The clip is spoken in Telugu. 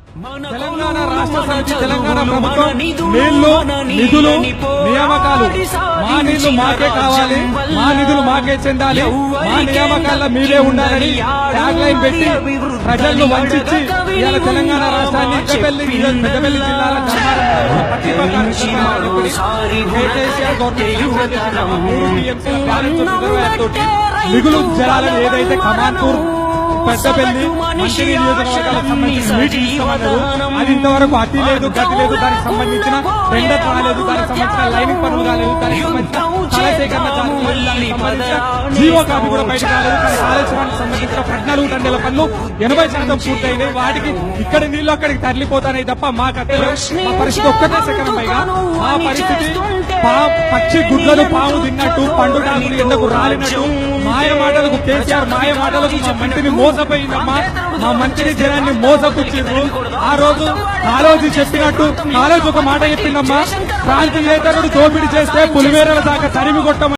తెలంగాణ రాష్ట్ర సమితి తెలంగాణ ప్రభుత్వం నీళ్లు నిధులు నియామకాలు మా నీళ్లు మాకే కావాలి, మా నిధులు మాకే చెందాలి, మా నియామకాల్లో మీరే ఉండాలని ట్యాగ్ లైన్ పెట్టి ప్రజలను వంచి ఇవాళ తెలంగాణ రాష్ట్రాన్ని పెద్దపల్లి జిల్లాల మిగులు జలాలను ఏదైతే కమాన్పూర్ పెద్దపల్లి మంత్రి నియోజకవర్గాలకు సంబంధించిన మీటింగ్ ఇస్తామన్నారు. అది ఇంతవరకు అతి లేదు గతి లేదు. దానికి సంబంధించిన టెండర్ రాలేదు, దానికి సంబంధించిన లైనింగ్ పనులు కాలేదు, దానికి సంబంధించిన స్థలసేకరణ జీవో కాపీ కూడా బయట కాలేదు. కానీ కాళేశ్వరానికి సంబంధించిన 14 టన్నుల పనులు 80% పూర్తయినాయి. వాటికి ఇక్కడ నీళ్లు అక్కడికి తరలిపోతాయి తప్ప మాకు మా పరిస్థితి ఒక్కటే సెకండ్ పైగా మా పరిస్థితి పక్షి గుడ్లను పాము తిన్నట్టు, పండు డాకులు ఎండకు రాలినట్టు, మాయ మాటలకు కేసీఆర్ మాయ మాటలకు మా మంత్రిని మోసపోయిందమ్మా. మా మంత్రి జనాన్ని మోసపుచ్చిండ్రు. ఆ రోజు కాళోజీ చెప్పినట్టు కాళోజీ ఒక మాట చెప్పిందమ్మా, ప్రాంతీయేతరుడు దోపిడీ చేస్తే పులివేరల దాకా తరిమి కొట్టమని.